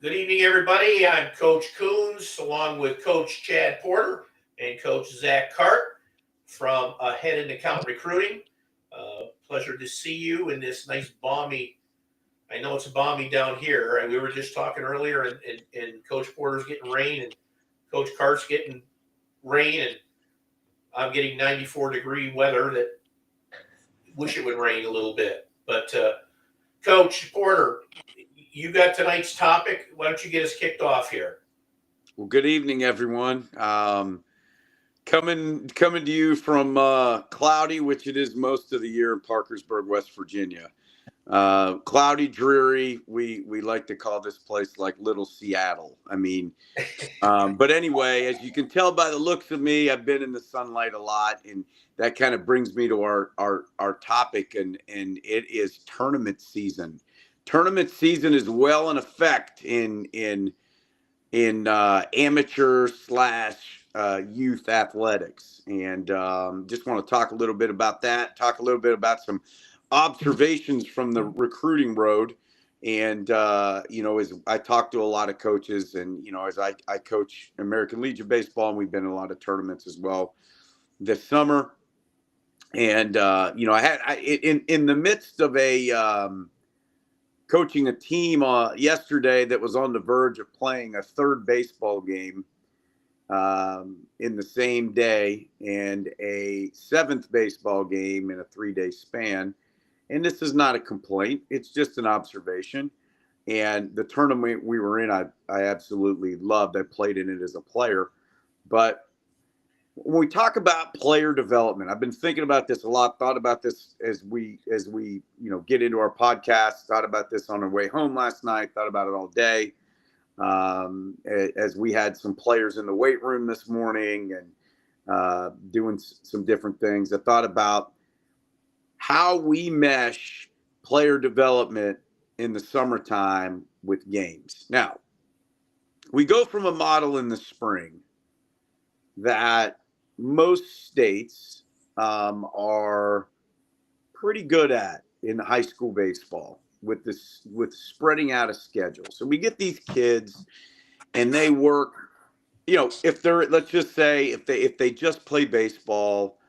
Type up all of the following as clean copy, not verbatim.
Good evening, everybody. I'm Coach Coons, along with Coach Chad Porter and Coach Zach Cart from Head and Account Recruiting. Pleasure to see you in this nice balmy. I know it's balmy down here. And we were just talking earlier, and Coach Porter's getting rain, and Coach Cart's getting rain, and I'm getting 94-degree weather that wish it would rain a little bit. But Coach Porter, you got tonight's topic. Why don't you get us kicked off here? Well, good evening, everyone. Coming to you from cloudy, which it is most of the year in Parkersburg, West Virginia. Cloudy, dreary. We like to call this place like Little Seattle. But anyway, as you can tell by the looks of me, I've been in the sunlight a lot, and that kind of brings me to our topic, and it is tournament season. Tournament season is well in effect in amateur slash youth athletics. And just want to talk a little bit about that, talk a little bit about some observations from the recruiting road. And, as I talk to a lot of coaches and, as I coach American Legion Baseball, and we've been in a lot of tournaments as well this summer. And, in the midst of coaching a team yesterday that was on the verge of playing a third baseball game in the same day and a seventh baseball game in a 3-day span. And this is not a complaint, it's just an observation. And the tournament we were in, I absolutely loved. I played in it as a player. But when we talk about player development, I've been thinking about this a lot, thought about this as we get into our podcast, thought about this on our way home last night, thought about it all day. As we had some players in the weight room this morning and doing some different things, I thought about how we mesh player development in the summertime with games. Now, we go from a model in the spring that most states are pretty good at in high school baseball with spreading out a schedule. So we get these kids and they work, if they're, let's just say if they just play baseball,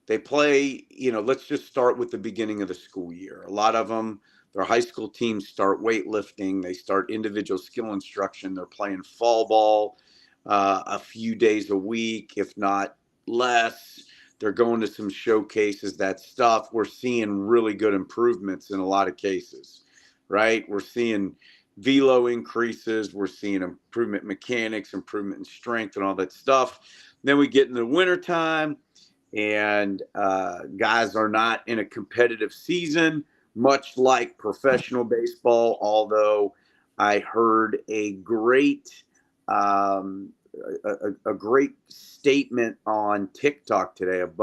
they play, let's just start with the beginning of the school year. A lot of them, their high school teams start weightlifting, they start individual skill instruction, they're playing fall ball a few days a week, if not less. They're going to some showcases, that stuff. We're seeing really good improvements in a lot of cases, right? We're seeing velo increases. We're seeing improvement in mechanics, improvement in strength, and all that stuff. Then we get in the wintertime, and guys are not in a competitive season, much like professional baseball, although I heard a great statement on TikTok today, of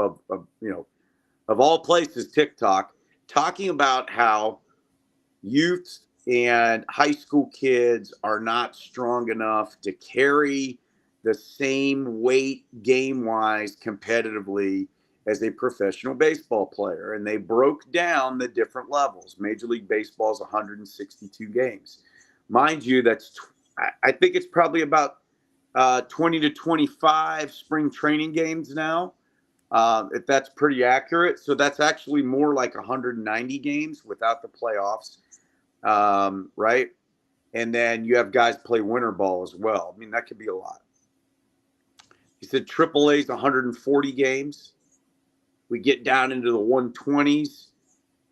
all places, TikTok, talking about how youth and high school kids are not strong enough to carry the same weight game wise competitively as a professional baseball player. And they broke down the different levels. Major League Baseball is 162 games. Mind you, I think it's probably about 20 to 25 spring training games now, if that's pretty accurate. So that's actually more like 190 games without the playoffs, right? And then you have guys play winter ball as well. I mean, that could be a lot. He said AAA is 140 games. We get down into the 120s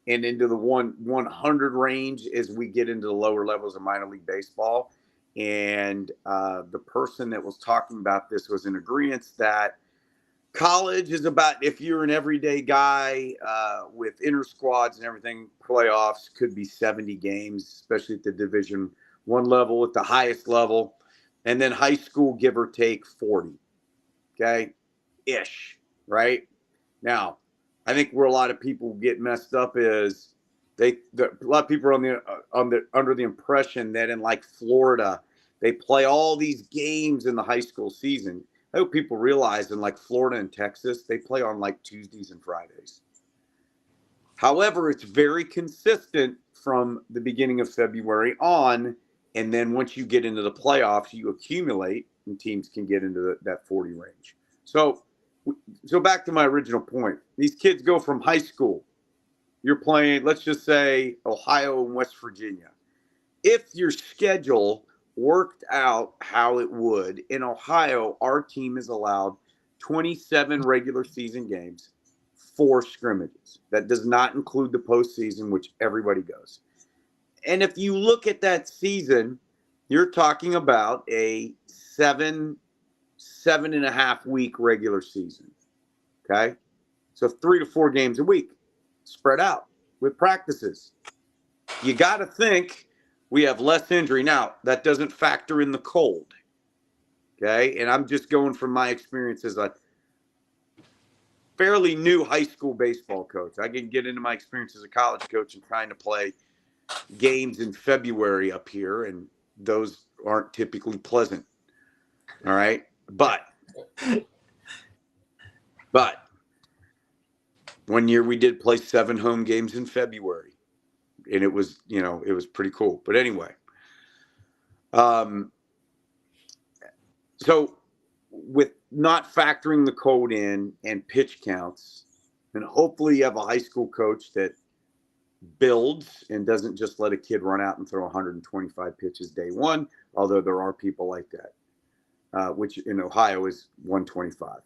and into the 100 range as we get into the lower levels of minor league baseball. And the person that was talking about this was in agreement that college is about, if you're an everyday guy with inter squads and everything, playoffs could be 70 games, especially at the Division I level, at the highest level. And then high school, give or take 40. Okay, ish, right? Now, I think where a lot of people get messed up is a lot of people are under the impression that in like Florida, they play all these games in the high school season. I hope people realize in like Florida and Texas, they play on like Tuesdays and Fridays. However, it's very consistent from the beginning of February on And then once you get into the playoffs, you accumulate and teams can get into that 40 range. So back to my original point. These kids go from high school. You're playing, let's just say, Ohio and West Virginia. If your schedule worked out how it would, in Ohio, our team is allowed 27 regular season games, 4 scrimmages. That does not include the postseason, which everybody goes. And if you look at that season, you're talking about a 7.5 week regular season. Okay. So 3 to 4 games a week spread out with practices. You got to think we have less injury. Now, that doesn't factor in the cold. Okay. And I'm just going from my experience as a fairly new high school baseball coach. I can get into my experience as a college coach and trying to play games in February up here, and those aren't typically pleasant. All right. But one year we did play 7 home games in February, and it was pretty cool. But anyway, so with not factoring the code in and pitch counts, and hopefully you have a high school coach that builds and doesn't just let a kid run out and throw 125 pitches day one, although there are people like that, which in Ohio is 125.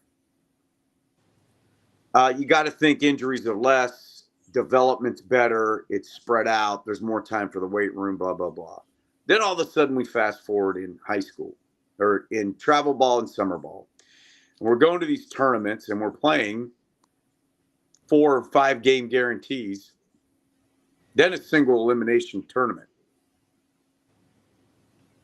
You got to think injuries are less, development's better, it's spread out, there's more time for the weight room, blah, blah, blah. Then all of a sudden we fast forward in high school or in travel ball and summer ball. And we're going to these tournaments and we're playing 4 or 5 game guarantees, then a single elimination tournament.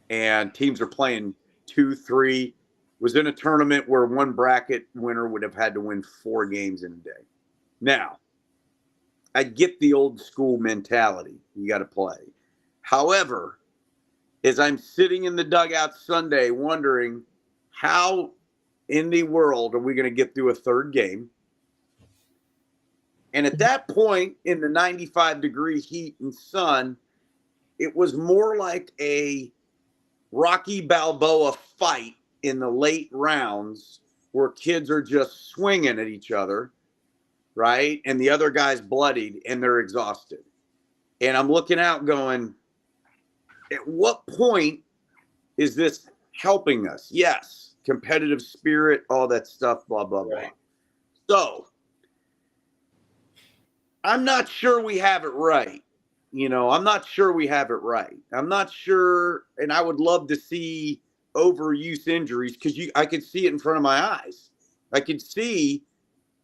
And teams are playing 2, 3. Was in a tournament where one bracket winner would have had to win 4 games in a day. Now, I get the old school mentality. You got to play. However, as I'm sitting in the dugout Sunday wondering how in the world are we going to get through a 3rd game? And at that point, in the 95-degree heat and sun, it was more like a Rocky Balboa fight in the late rounds where kids are just swinging at each other, right? And the other guy's bloodied and they're exhausted. And I'm looking out going, at what point is this helping us? Yes, competitive spirit, all that stuff, blah, blah, blah. Right. So I'm not sure we have it right. I'm not sure we have it right. I'm not sure, and I would love to see overuse injuries because I could see it in front of my eyes. I could see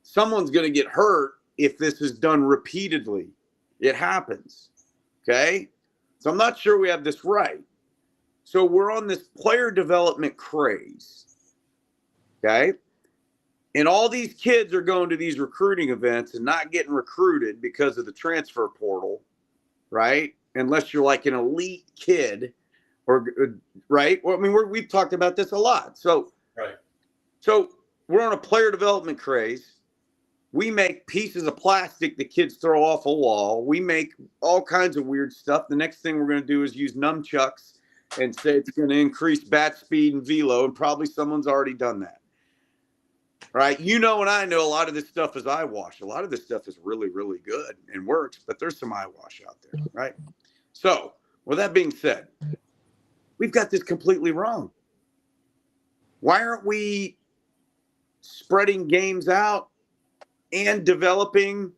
someone's going to get hurt if this is done repeatedly. It happens. Okay? So I'm not sure we have this right. So we're on this player development craze. Okay? And all these kids are going to these recruiting events and not getting recruited because of the transfer portal, right? Unless you're like an elite kid, or right? Well, I mean, we've talked about this a lot. So, right. So we're on a player development craze. We make pieces of plastic that kids throw off a wall. We make all kinds of weird stuff. The next thing we're going to do is use nunchucks and say it's going to increase bat speed and velo, and probably someone's already done that. Right. And I know a lot of this stuff is eyewash. A lot of this stuff is really, really good and works, but there's some eyewash out there. Right. So with that being said, we've got this completely wrong. Why aren't we spreading games out and developing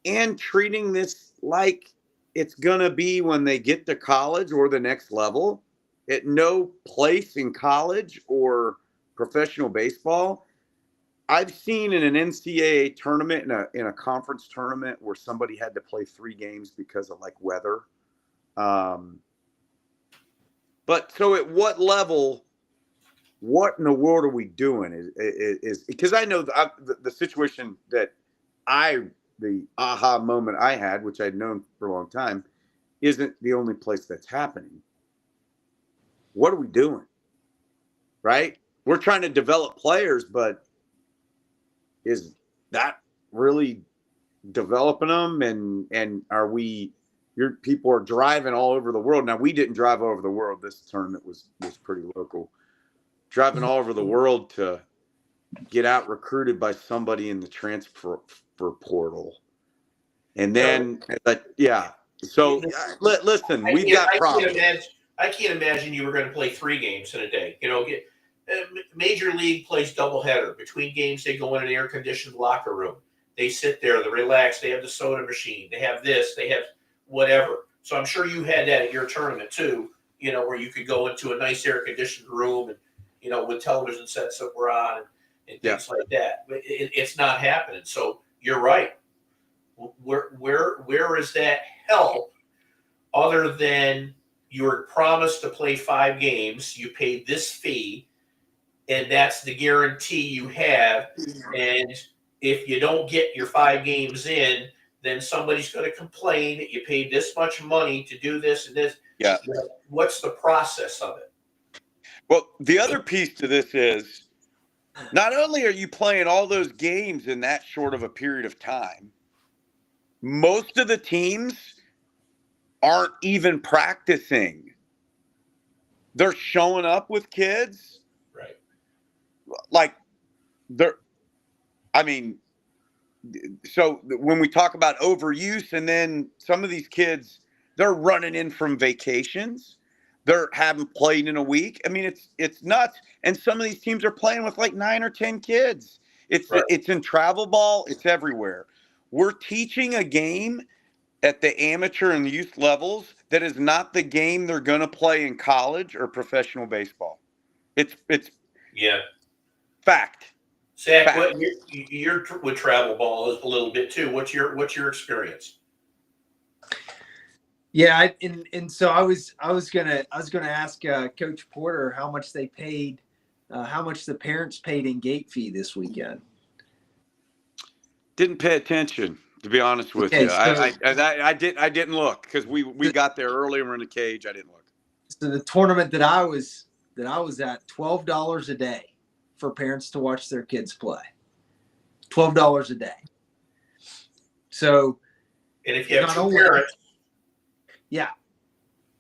and treating this like it's going to be when they get to college or the next level? At no place in college or professional baseball, I've seen in an NCAA tournament, in a conference tournament, where somebody had to play 3 games because of like weather. But so at what level, what in the world are we doing? Is because I know the situation that the aha moment I had, which I'd known for a long time, isn't the only place that's happening. What are we doing? Right? We're trying to develop players, but is that really developing them? And are we Your people are driving all over the world. Now, we didn't drive all over the world. This tournament was pretty local. Driving all over the world to get out recruited by somebody in the transfer portal. And then, yeah. So, listen, we've got problems. I can't imagine you were going to play 3 games in a day. Major League plays doubleheader. Between games, they go in an air-conditioned locker room. They sit there, they relax. They have the soda machine. They have this. They have whatever. So I'm sure you had that at your tournament too. Where you could go into a nice air-conditioned room and with television sets that were on and things like that. But it's not happening. So you're right. Where is that help other than you were promised to play 5 games, you paid this fee, and that's the guarantee you have. And if you don't get your 5 games in, then somebody's going to complain that you paid this much money to do this and this. Yeah. What's the process of it? Well, the other piece to this is not only are you playing all those games in that short of a period of time, most of the teams aren't even practicing. They're showing up with kids. Right. Like so when we talk about overuse, and then some of these kids, they're running in from vacations. They haven't played in a week. I mean, it's nuts. And some of these teams are playing with like 9 or 10 kids. It's in travel ball. It's everywhere. We're teaching a game at the amateur and youth levels that is not the game they're going to play in college or professional baseball. It's fact. Zach, you're with travel ball a little bit too. What's your experience? Yeah, and so I was gonna ask Coach Porter how much they paid, how much the parents paid in gate fee this weekend. Didn't pay attention, to be honest with you. So, I didn't look because we got there early and we're in the cage. I didn't look. So the tournament that I was at, $12 a day for parents to watch their kids play. $12 a day. So, and if you have 2 parents, yeah,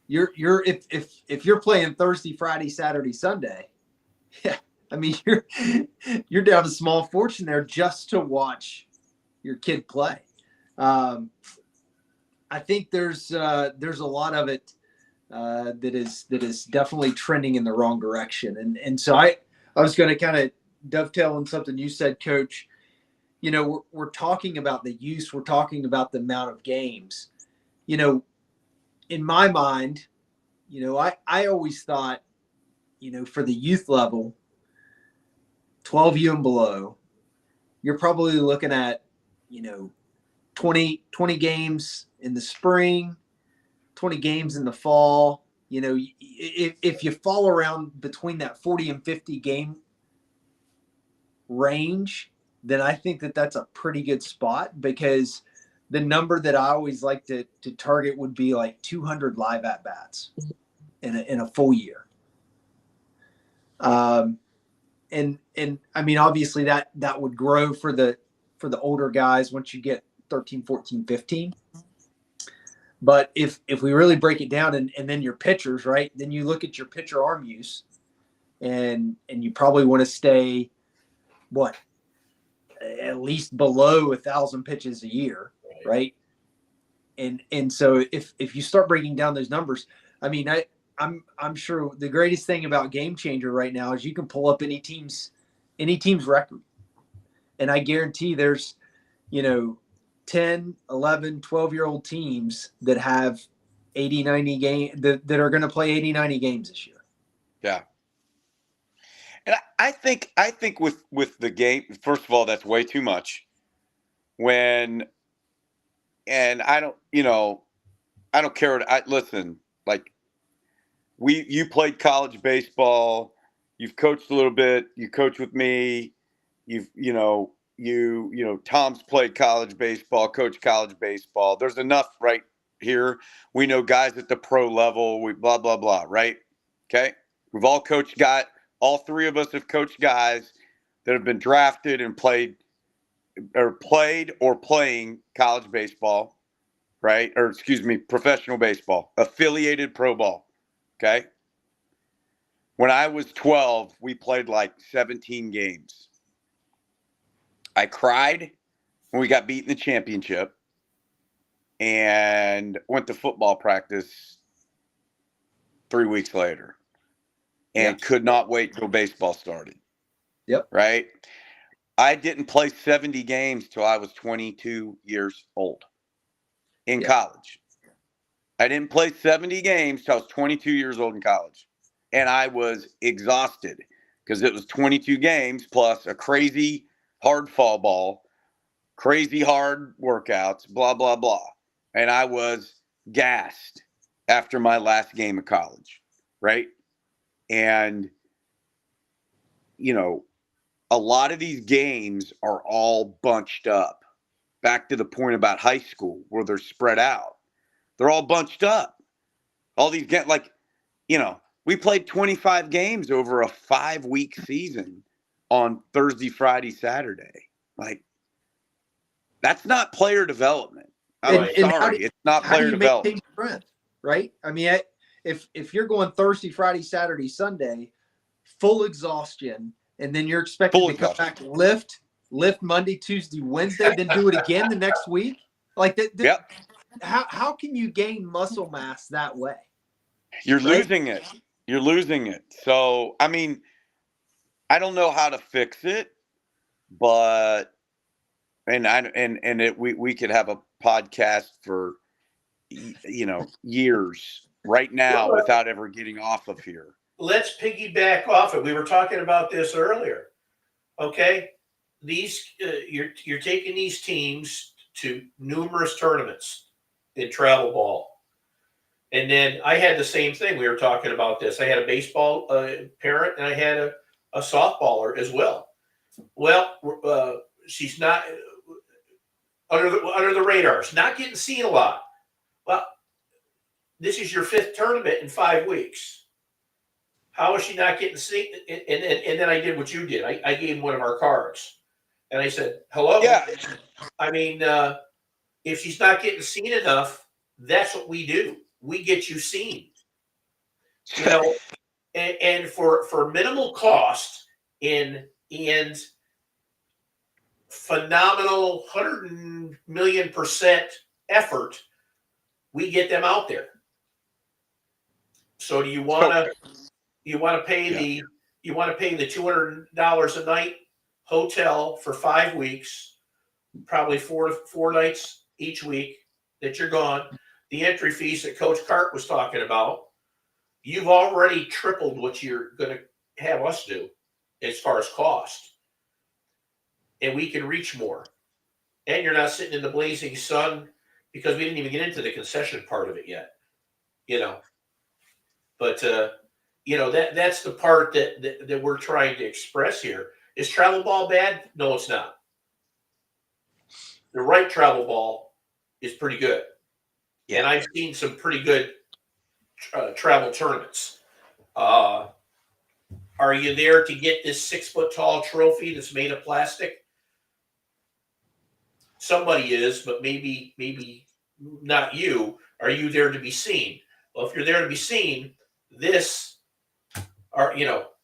you're if you're playing Thursday, Friday, Saturday, Sunday, yeah, I mean you're down a small fortune there just to watch your kid play. I think there's a lot of it that is definitely trending in the wrong direction, and so I was going to kind of dovetail on something you said, Coach. We're talking about the use, we're talking about the amount of games. In my mind, I always thought, for the youth level, 12U and below, you're probably looking at, 20 games in the spring, 20 games in the fall. If you fall around between that 40 and 50 game range, then I think that that's a pretty good spot, because the number that I always like to target would be like 200 live at bats in a full year. And I mean, obviously that would grow for the older guys once you get 13, 14, 15. But if we really break it down and then your pitchers, right, then you look at your pitcher arm use, and you probably want to stay at least below 1,000 pitches a year. Right. And so if you start breaking down those numbers, I mean, I'm sure the greatest thing about Game Changer right now is you can pull up any team's record. And I guarantee there's, 10, 11, 12-year-old teams that have 80, 90 games that are going to play 80, 90 games this year. Yeah. And I think with the game, first of all, that's way too much. And I don't care. Listen, like you played college baseball, you've coached a little bit, you coach with me, Tom's played college baseball, coached college baseball. There's enough right here. We know guys at the pro level, we blah, blah, blah, right? Okay. We've all coached guys. All 3 of us have coached guys that have been drafted and played or playing college baseball, right? Or excuse me, professional baseball, affiliated pro ball. Okay. When I was 12, we played like 17 games. I cried when we got beat in the championship and went to football practice 3 weeks later and could not wait till baseball started. Yep. Right. I didn't play 70 games till I was 22 years old in college. I didn't play 70 games till I was 22 years old in college. And I was exhausted because it was 22 games plus a crazy hard fall ball, crazy hard workouts, blah, blah, blah. And I was gassed after my last game of college, right? And, you know, a lot of these games are all bunched up. Back to the point about high school where they're spread out. They're all bunched up. All these get like, you know, we played 25 games over a 5-week season on Thursday, Friday, Saturday. Like, that's not player development. I'm sorry, it's not player development. Strength, right? I mean, if you're going Thursday, Friday, Saturday, Sunday, full exhaustion, and then you're expected to come back and lift Monday, Tuesday, Wednesday, then do it again the next week, like that. Yep. How can you gain muscle mass that way? You're losing it. You're losing it. So, I mean, I don't know how to fix it, but we could have a podcast for, you know, years right now without ever getting off of here. Let's piggyback off it. We were talking about this earlier. Okay, these you're taking these teams to numerous tournaments in travel ball. And then I had the same thing. We were talking about this. I had a baseball parent and I had a softballer as well. Well, she's not under the radar. She's not getting seen a lot. Well, this is your 5th tournament in 5 weeks. How is she not getting seen? And then I did what you did. I gave him one of our cards. And I said, hello? Yeah. I mean, if she's not getting seen enough, that's what we do. We get you seen, you know, and for minimal cost and phenomenal 100,000,000% effort, we get them out there. So do you want to pay the $200 a night hotel for 5 weeks, probably four nights each week that you're gone? The entry fees that Coach Cart was talking about, you've already tripled what you're going to have us do as far as cost. And we can reach more. And you're not sitting in the blazing sun, because we didn't even get into the concession part of it yet, you know. But, you know, that's the part that we're trying to express here. Is travel ball bad? No, it's not. The right travel ball is pretty good. Yeah. And I've seen some pretty good travel tournaments. Are you there to get this 6-foot-tall trophy that's made of plastic? Somebody is, but maybe not you. Are you there to be seen? Well, if you're there to be seen, this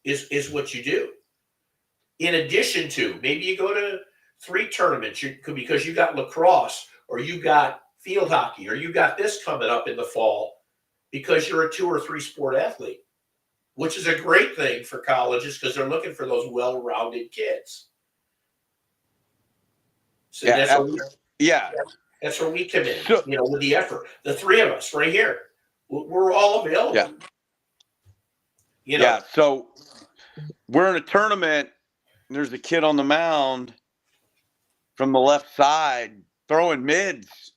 is what you do. In addition to, maybe you go to 3 tournaments because you got lacrosse, or you got field hockey, or you got this coming up in the fall because you're a 2 or 3 sport athlete, which is a great thing for colleges because they're looking for those well-rounded kids. So that's where we come in, you know, with the effort. The 3 of us right here, we're all available. Yeah. You know? Yeah. So we're in a tournament. And there's a kid on the mound from the left side throwing mids.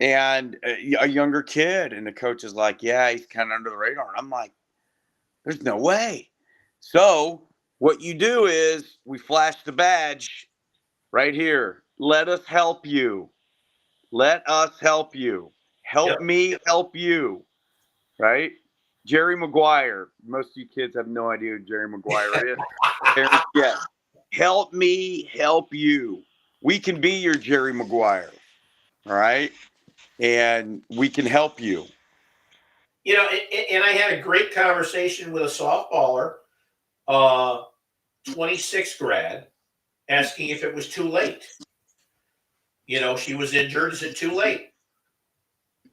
And a younger kid, and the coach is like, yeah, he's kind of under the radar. And I'm like, there's no way. So what you do is we flash the badge right here. Let us help you. Let us help you. Help me help you. Right? Jerry Maguire. Most of you kids have no idea who Jerry Maguire is. Yes. Help me help you. We can be your Jerry Maguire. All right? and we can help you. You know, and I had a great conversation with a softballer, 26 grad, asking if it was too late. You know, she was injured. Is it too late?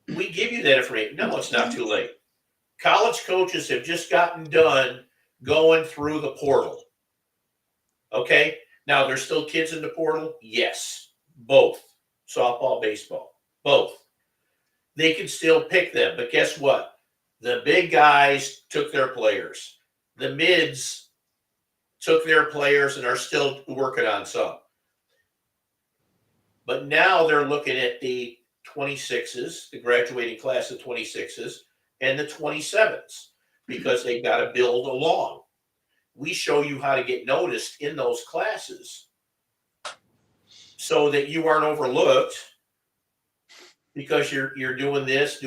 We give you that information. No, it's not too late. College coaches have just gotten done going through the portal. Okay. Now, there's still kids in the portal? Yes. Both. Softball, baseball. Both. They can still pick them. But guess what? The big guys took their players. The mids took their players and are still working on some. But now they're looking at the 26s, the graduating class of 26s, and the 27s because they've got to build along. We show you how to get noticed in those classes so that you aren't overlooked because you're doing this,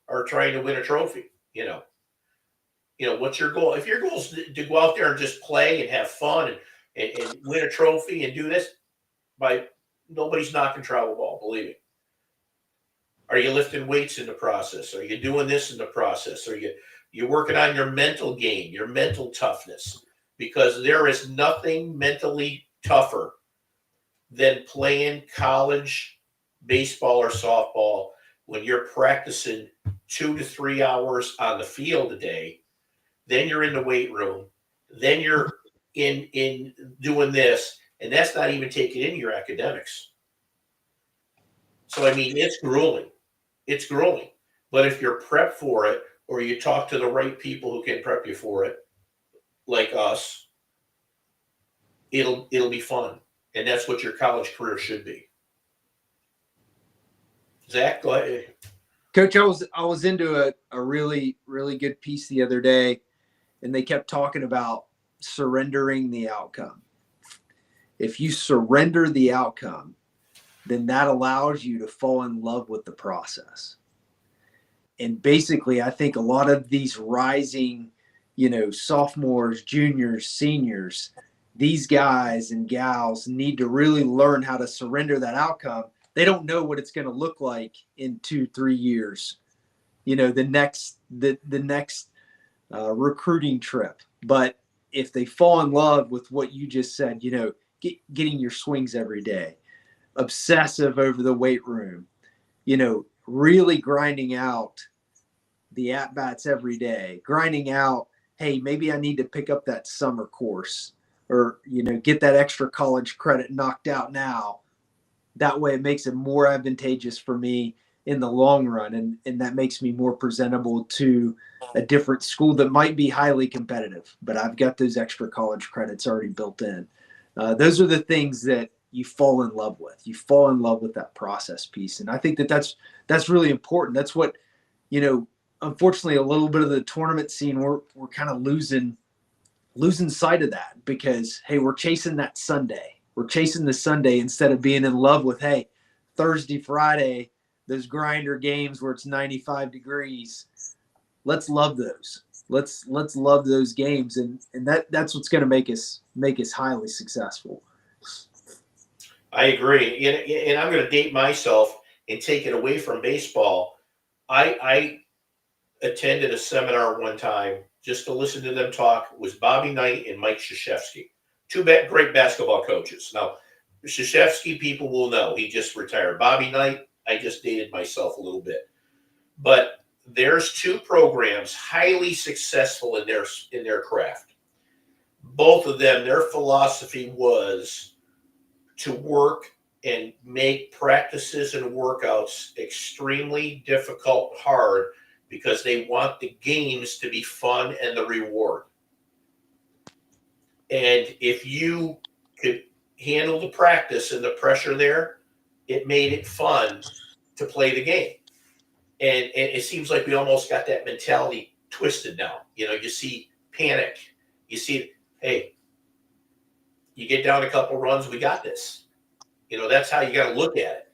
or trying to win a trophy. You know, what's your goal? If your goal is to go out there and just play and have fun and win a trophy and do this, nobody's knocking travel ball, believe me. Are you lifting weights in the process? Are you doing this in the process? Are you working on your mental game, your mental toughness? Because there is nothing mentally tougher than playing college baseball or softball when you're practicing 2 to 3 hours on the field a day. Then you're in the weight room. Then you're in doing this. And that's not even taking in your academics. So, I mean, it's grueling. It's grueling. But if you're prepped for it, or you talk to the right people who can prep you for it, like us, it'll be fun. And that's what your college career should be. Zach, go ahead. Coach, I was into a really, really good piece the other day, and they kept talking about surrendering the outcome. If you surrender the outcome, then that allows you to fall in love with the process. And basically, I think a lot of these rising, sophomores, juniors, seniors, these guys and gals need to really learn how to surrender that outcome. They don't know what it's going to look like in 2-3 years, the next recruiting trip. But if they fall in love with what you just said, getting your swings every day, obsessive over the weight room, really grinding out the at-bats every day, grinding out, hey, maybe I need to pick up that summer course or, get that extra college credit knocked out now. That way it makes it more advantageous for me in the long run. And that makes me more presentable to a different school that might be highly competitive, but I've got those extra college credits already built in. Those are the things that you fall in love with. You fall in love with that process piece. And I think that's really important. That's what, unfortunately, a little bit of the tournament scene, we're kind of losing sight of that because, hey, we're chasing that Sunday. We're chasing the Sunday instead of being in love with, hey, Thursday, Friday, those grinder games where it's 95 degrees. Let's love those. Let's love those games, and that's what's going to make us highly successful. I agree, and I'm going to date myself and take it away from baseball. I attended a seminar one time just to listen to them talk. It was Bobby Knight and Mike Krzyzewski, two great basketball coaches. Now, Krzyzewski, people will know he just retired. Bobby Knight, I just dated myself a little bit, but there's two programs highly successful in their craft. Both of them, their philosophy was to work and make practices and workouts extremely difficult, hard, because they want the games to be fun and the reward. And if you could handle the practice and the pressure there, it made it fun to play the game. And it seems like we almost got that mentality twisted now. You see panic. You see, hey, you get down a couple runs, we got this. That's how you got to look at it.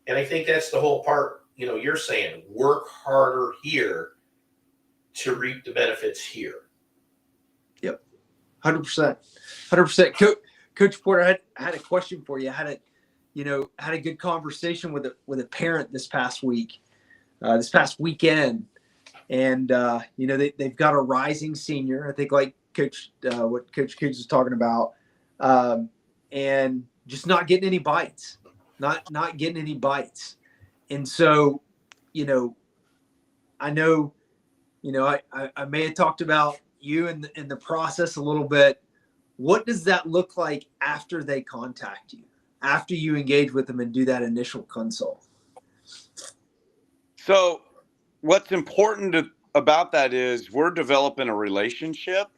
And I think that's the whole part, you're saying, work harder here to reap the benefits here. Yep. 100%. 100%. Coach Porter, I had a question for you. I had had a good conversation with a parent this past weekend, and they've got a rising senior. I think like what Coach Coots was talking about, and just not getting any bites, not getting any bites, and so I know I may have talked about you in the process a little bit. What does that look like after they contact you, after you engage with them and do that initial consult? So what's important about that is we're developing a relationship.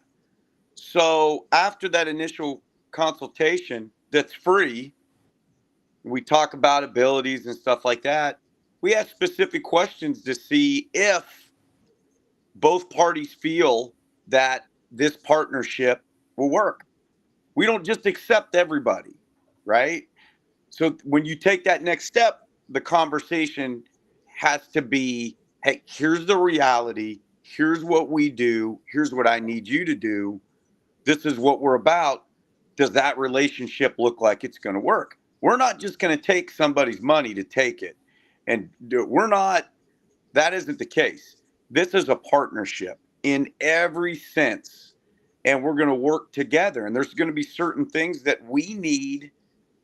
So after that initial consultation that's free, we talk about abilities and stuff like that. We ask specific questions to see if both parties feel that this partnership will work. We don't just accept everybody, right? So when you take that next step, the conversation has to be, hey, here's the reality. Here's what we do. Here's what I need you to do. This is what we're about. Does that relationship look like it's going to work? We're not just going to take somebody's money to take it. And that isn't the case. This is a partnership in every sense. And we're going to work together. And there's going to be certain things that we need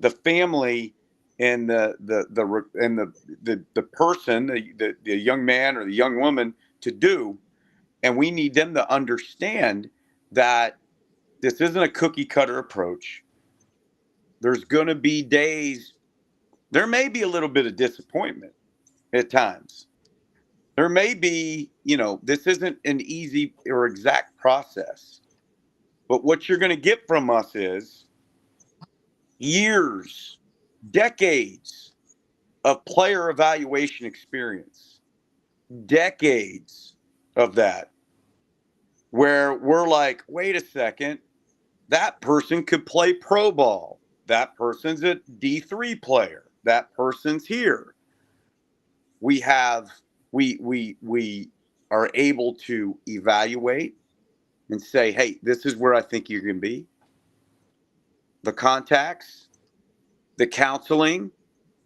the family and the person, the young man or the young woman to do. And we need them to understand that this isn't a cookie cutter approach. There's going to be days, there may be a little bit of disappointment at times. There may be, this isn't an easy or exact process. But what you're going to get from us is years, decades of player evaluation experience, decades of that, where we're like, wait a second, that person could play pro ball. That person's a D3 player. That person's here. We are able to evaluate and say, hey, this is where I think you're going to be. The contacts, the counseling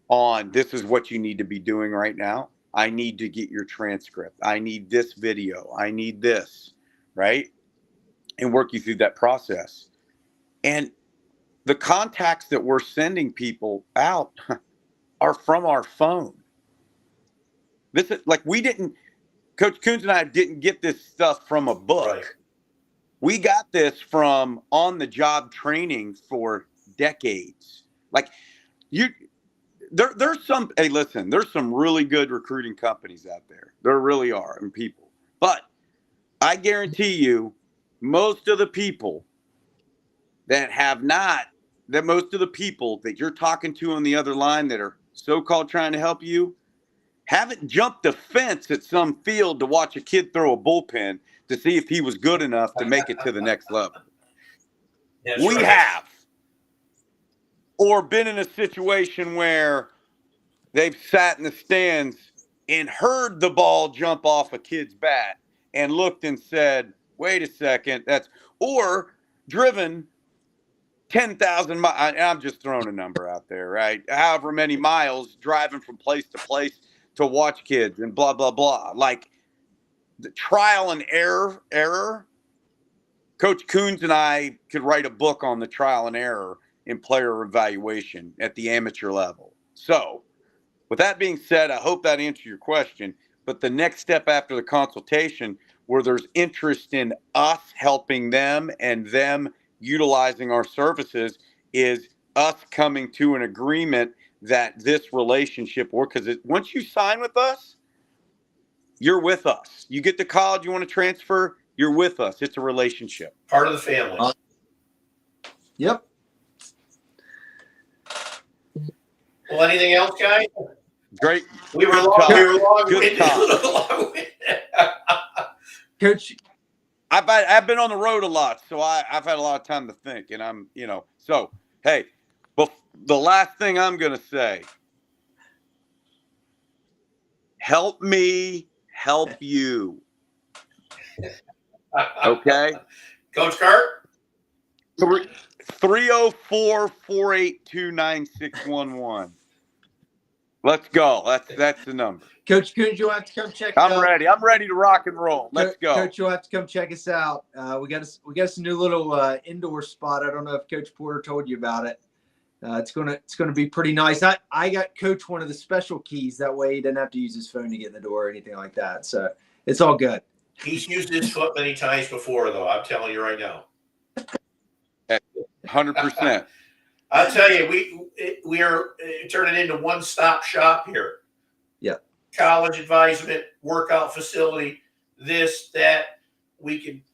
on this is what you need to be doing right now. I need to get your transcript. I need this video. I need this, right? And work you through that process. And the contacts that we're sending people out are from our phone. This is like Coach Coons and I didn't get this stuff from a book. Right. We got this from on-the-job training for decades. Like there's some, hey, listen, there's some really good recruiting companies out there. There really are, and people. But I guarantee you, most of the people that you're talking to on the other line that are so-called trying to help you haven't jumped the fence at some field to watch a kid throw a bullpen to see if he was good enough to make it to the next level. We have. Or been in a situation where they've sat in the stands and heard the ball jump off a kid's bat and looked and said, wait a second, or driven 10,000 miles. I'm just throwing a number out there, right? However many miles driving from place to place to watch kids and blah, blah, blah. Like the trial and error. Coach Coons and I could write a book on the trial and error in player evaluation at the amateur level. So with that being said, I hope that answered your question. But the next step after the consultation, where there's interest in us helping them and them utilizing our services, is us coming to an agreement that this relationship works. Because once you sign with us, you're with us. You get to college, you want to transfer, you're with us. It's a relationship. Part of the family. Yep. Well, anything else, guys? Great. We were long. Good talk. Coach, I've been on the road a lot, so I've had a lot of time to think, and I'm, so hey, but the last thing I'm gonna say, help me help you. Okay, Coach Cart. 304-482-9611. Let's go. That's the number. Coach Coons, you'll have to come check. I'm ready. I'm ready to rock and roll. Let's go. Coach, you'll have to come check us out. We got us a new little indoor spot. I don't know if Coach Porter told you about it. It's gonna be pretty nice. I got Coach one of the special keys. That way he doesn't have to use his phone to get in the door or anything like that. So it's all good. He's used his foot many times before, though. I'm telling you right now. 100%. I'll tell you, we are turning into one-stop shop here. Yeah. College advisement, workout facility, this, that. We can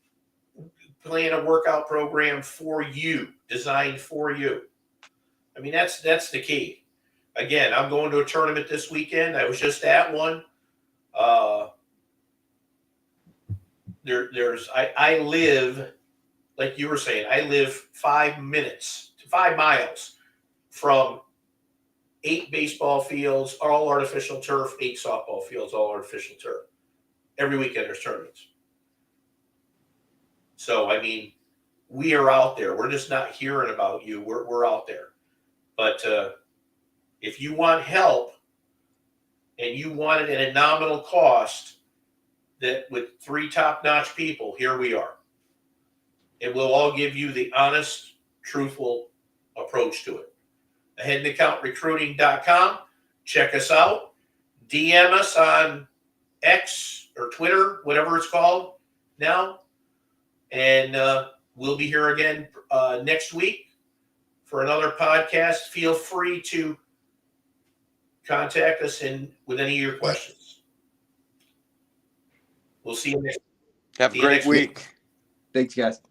plan a workout program for you, designed for you. I mean, that's the key. Again, I'm going to a tournament this weekend. I was just at one. I live, like you were saying, I live 5 miles from 8 baseball fields, all artificial turf, 8 softball fields, all artificial turf. Every weekend there's tournaments. So, I mean, we are out there. We're just not hearing about you. We're out there. But if you want help and you want it at a nominal cost, that with 3 top-notch people, here we are. And we'll all give you the honest, truthful approach to it. AheadInAccountRecruiting.com. Check us out. DM us on X or Twitter, whatever it's called now. And we'll be here again next week for another podcast. Feel free to contact us with any of your questions. We'll see you next week. Have a great week. Thanks, guys.